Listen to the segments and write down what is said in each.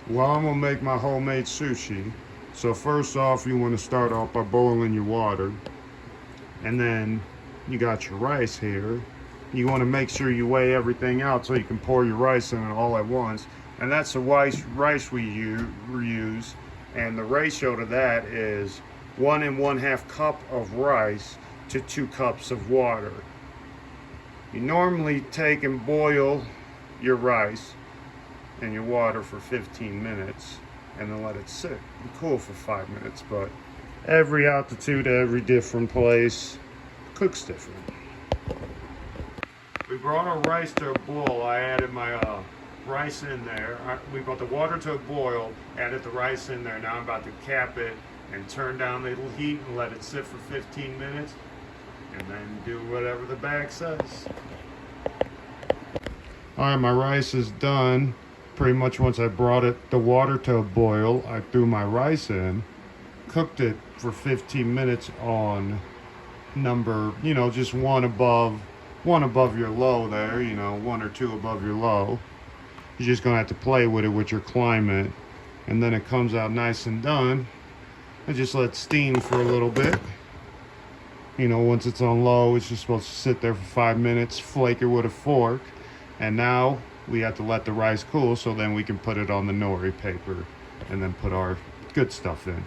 Well, I'm gonna make my homemade sushi. So first off, you want to start off by boiling your water, and then you got your rice here. You want to make sure you weigh everything out so you can pour your rice in it all at once. And that's the rice we use, and the ratio to that is 1 1/2 cup of rice to 2 cups of water. You normally take and boil your rice in your water for 15 minutes and then let it sit and cool for 5 minutes. But every altitude, every different place cooks different. We brought our rice to a boil. I added my rice in there. We brought the water to a boil, added the rice in there. Now I'm about to cap it and turn down the heat and let it sit for 15 minutes and then do whatever the bag says. Alright, my rice is done. Pretty much once I brought the water to a boil, I threw my rice in, cooked it for 15 minutes on number, just one above your low there, 1 or 2 above your low. You're just gonna have to play with it with your climate, and then it comes out nice and done. I just let it steam for a little bit. Once it's on low, it's just supposed to sit there for 5 minutes, flake it with a fork, and now we have to let the rice cool so then we can put it on the nori paper and then put our good stuff in.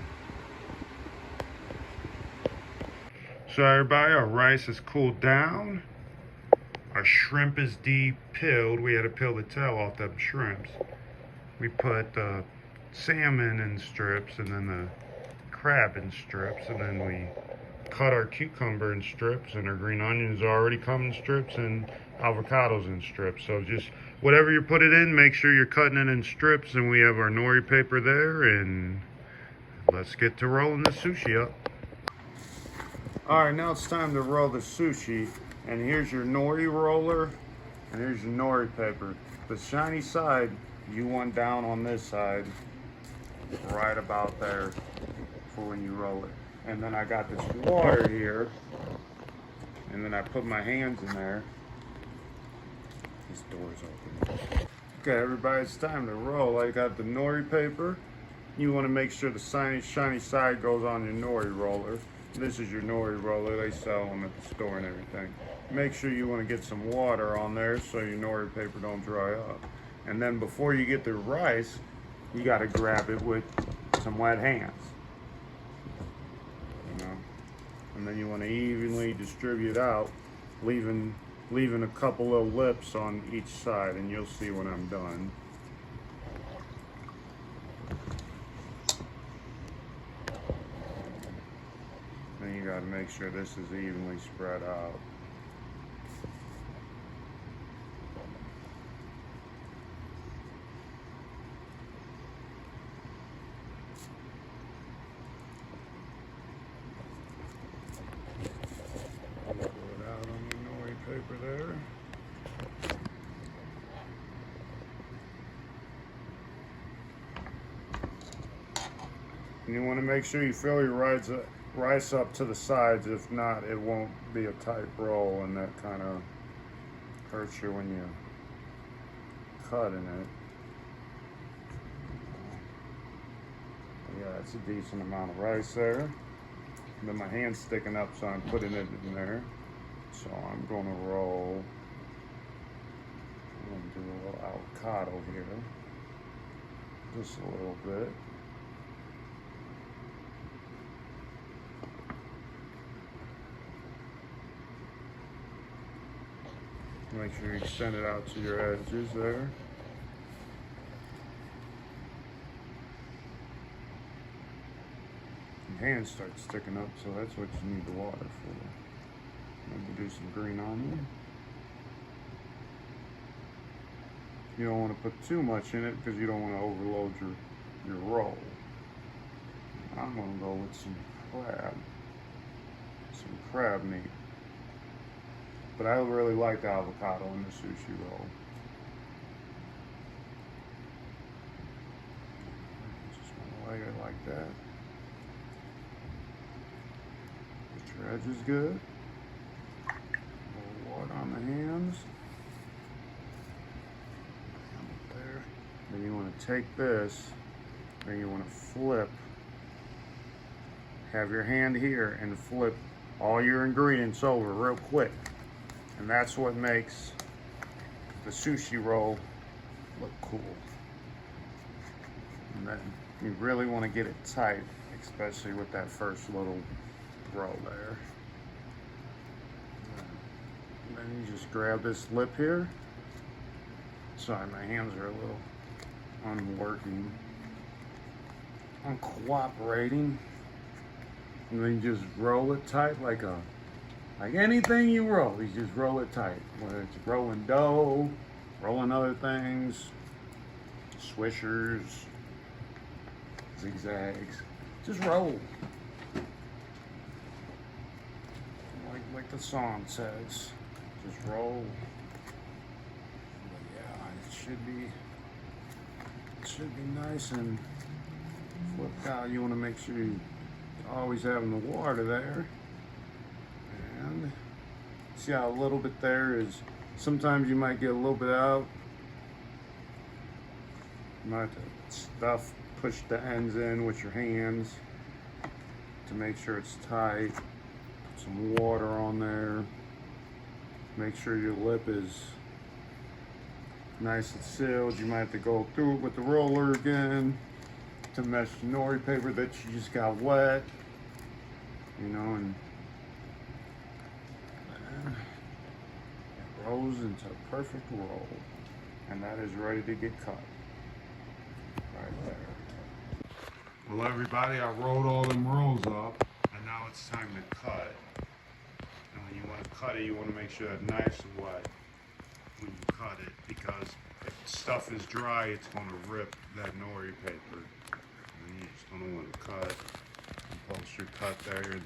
So everybody, our rice is cooled down. Our shrimp is de-peeled. We had to peel the tail off them shrimps. We put the salmon in strips and then the crab in strips, and then we cut our cucumber in strips, and our green onions already come in strips, and avocados in strips. So just whatever you put it in, make sure you're cutting it in strips, and we have our nori paper there, and let's get to rolling the sushi up. Alright, now it's time to roll the sushi, and here's your nori roller, and here's your nori paper. The shiny side, you want down on this side, right about there for when you roll it. And then I got this water here, and then I put my hands in there. This door's open. Okay, everybody, it's time to roll. I got the nori paper. You want to make sure the shiny side goes on your nori roller. This is your nori roller. They sell them at the store and everything. Make sure you want to get some water on there so your nori paper don't dry up. And then before you get the rice, you got to grab it with some wet hands. And then you want to evenly distribute out, leaving a couple of lips on each side, and you'll see when I'm done. Then you got to make sure this is evenly spread out. Paper there. And you want to make sure you fill your rice up to the sides. If not, it won't be a tight roll, and that kind of hurts you when you cut in it. Yeah, it's a decent amount of rice there. And then my hand's sticking up, so I'm putting it in there. So I'm going to roll, I'm going to do a little avocado here, just a little bit. Make sure you extend it out to your edges there. Your hands start sticking up, so that's what you need the water for. Maybe do some green onion. You don't want to put too much in it because you don't want to overload your roll. I'm going to go with some crab meat. But I really like the avocado in the sushi roll. Just want to lay it like that. Get your edges good. Water on the hands. There. Then you want want to take this, and you want to flip. Have your hand here and flip all your ingredients over real quick. And that's what makes the sushi roll look cool. And then you really want to get it tight, especially with that first little roll there. And then you just grab this lip here. Sorry, my hands are a little uncooperating. And then you just roll it tight like anything you roll. You just roll it tight. Whether it's rolling dough, rolling other things, swishers, zigzags. Just roll. Like the song says. Just roll. But yeah, it should be nice and flipped out. You want to make sure you always having the water there. And see how a little bit there is, sometimes you might get a little bit out. You might have to push the ends in with your hands to make sure it's tight. Put some water on there. Make sure your lip is nice and sealed. You might have to go through it with the roller again to mesh the nori paper that you just got wet, you know, and then it rolls into a perfect roll, and that is ready to get cut right there. Well, everybody, I rolled all them rolls up, and now it's time to cut. And when you want to cut it, you want to make sure that knife's wet when you cut it, because if stuff is dry, it's going to rip that nori paper. And you just don't want to cut and post your cut there.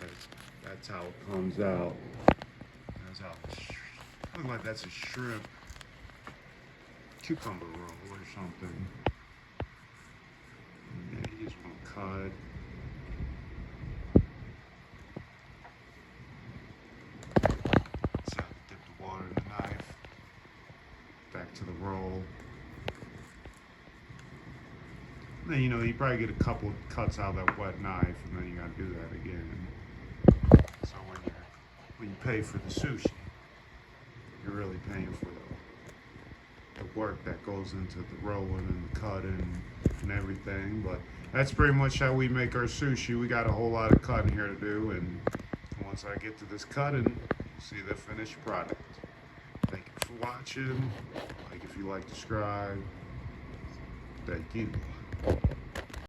That's how it comes out. That's how it looks like that's a shrimp cucumber roll or something. Yeah, you just want to cut. So dip the water in the knife. Back to the roll. And then, you know, you probably get a couple cuts out of that wet knife, and then you gotta do that again. So when you pay for the sushi, you're really paying for the work that goes into the rolling and the cutting and everything. But that's pretty much how we make our sushi. We got a whole lot of cutting here to do, and once I get to this cutting, you'll see the finished product. Thank you for watching. Like if you like, subscribe. Thank you.